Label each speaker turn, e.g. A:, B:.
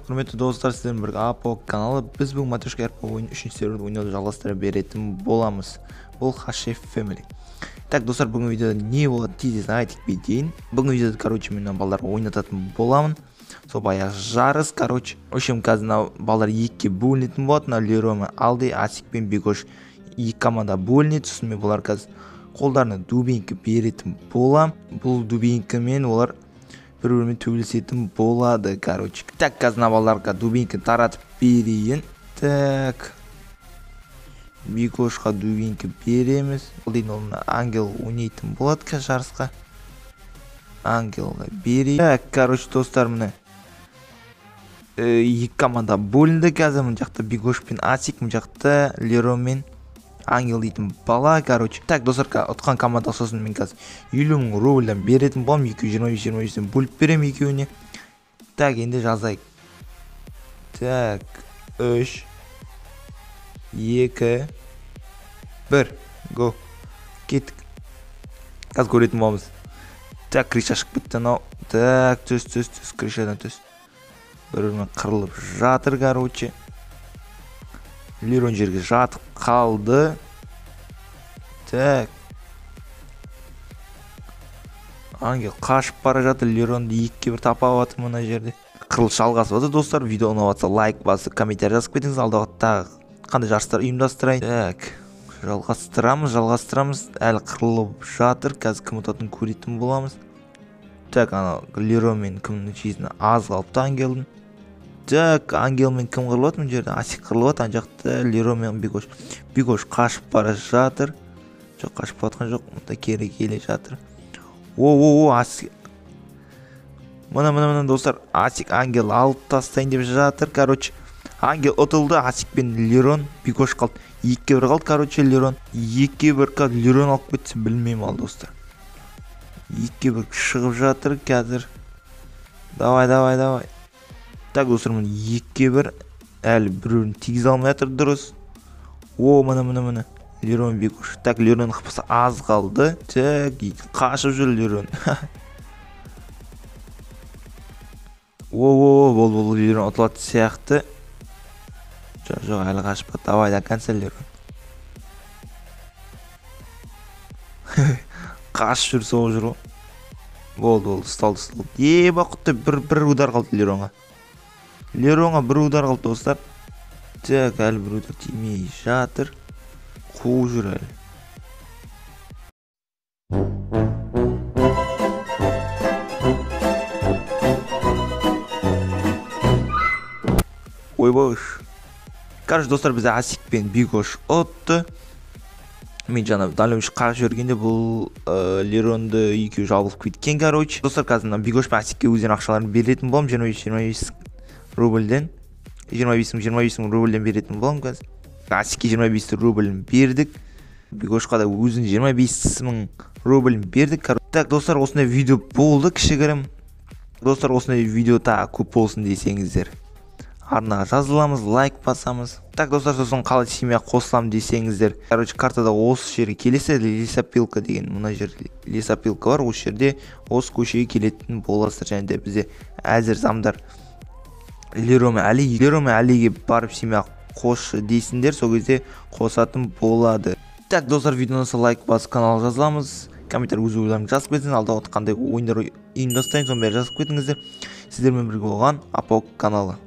A: Құрметті достар, сіздермен бірге Апок каналы. Біз бүгін матрешка РП ойын 3-ші серверді ойнауды жалғастыра беретін боламыз. Бұл Хашеф Family. Так, достар, бүгін видеода не болады тезес айтып кетейін. Бүгін видеода, мен балаларға ойнататын боламын. Сол баяғы жарыс, Общем, қазір балалар екіге бөлінетін болады. Леромен Алды, Асик пен Бегош екі команда бөлінеді. Сосын мен бұлар қазір қолдарына дубинка беретін болам. Бұл дубинкамен олар бір-бірімен төбелесетін болады, Так, қазір балаларға дубинка таратып берейін. Так. Бегошқа дубинка береміз. Олден олына ангел ойнайтын болады жарысқа. Ангелға берейін. Так, достар, міне. Екі команда бөлінді қазір. Мұн жақта Бегош пен Асик, мұн жақта Леро мен Ангел дейтін бала, Так, достар, ұтқан команда сосын мен қазір 50 000 рубльдан беретін болам. 225-25-ден бөліп берем екеуіне. Так, енді жазайық. Так, 3, 2, 1, го. Кеттік. Қазір көретін боламыз. Так, криш ашық бітті анау. Так, түс, кришадан түс. Бір-бірімен қырылып жатыр, Лерон жерге жатып қалды. Так. Ангел қашып бара жатыр. Леронды екіге бір тапап атыр мұна жерде. Қырылыс жалғасып жатыр, достар. Видео ұнап жатса лайк басып, комментарий жазып кетіңіз. Алдағы тағы қандай жарыстар ұйымдастырайын. Так. Жалғастырамыз. Әлі қырылып жатыр. Қазір кім ұтатынын көретін боламыз. Так, Лерон мен кімнің чейсіне аз қалыпты Ангелдің. Так, Ангел мен кім қырылып мұн жерде? Асик қырылып, ан жақта Леро мен Бегош. Бегош қашып бара жатыр. Жоқ, қашып батқан жоқ, мұнда кері келе жатыр. Асик. Мұна, достар, Асик Ангел алып тастайын деп жатыр. Ангел ұтылды, Асик пен Лерон, Бегош қалды. 2-1 қалды, Лерон. 2-1 қалды, Лерон алып кетсін, білмеймін ал, достар. 2-1 шығып жатыр, қазір. Давай. Так, достар, 2-1 әлі бір-бірін тегіз алмай жатыр, дұрыс. Мұна. Лерон Бегош. Так, Лерон қыпысы аз қалды. Так, қашып жүр Лерон. Бол, Лерон ұтылады сияқты. Жоқ, әлі қашып бат. Давай, да, концерт Лерон. Қашып жүр, соғы жүр. Болды, сталды. Бақытты бір удар қалды Леронға. Леронға бір удар қалды, достар. Так, әлі бір удар тимей жатыр. Қуы жүр әлі. Ойбаш. Достар, бізде Асик пен Бегош ұтты. Мен жаңа дәлемші қағып жібергенде бұл Леронды екеуі жабылып кеткен, Достар, қазір Бегош пен Асикке өзден ақшаларын беретін болам. 25 рубльден. 25 000 рубльден беретін болам қазір. Асикке 25 рубльін бердік. Бегошқа да өзін 25 000 рубльін бердік. Так, достар, осындай видео болды, кішігірім. Достар, осындай видео тағы көп болсын десеңіздер, арнаға жазыламыз, лайк басамыз. Так, достар, сосын қалай семья қосылам десеңіздер, картада осы жерге келесі лесопилка деген, мұна жерде лесопилка бар, осы жерде осы көшеге келетін боласыздар. Және де бізде әзір замдар Леро мен Әлиге барып семья қосшы дейсіңдер, сол кезде қосатын болады. Так, достар, видеоны лайк басып, каналға жазыламыз. Комментарий өз ойларыңызды жазып кетіңіз. Алдағы қандай ойындар ұйымдастырайын, соны бәрін жазып кетіңіздер. Сіздермен бірге болған Апок каналы.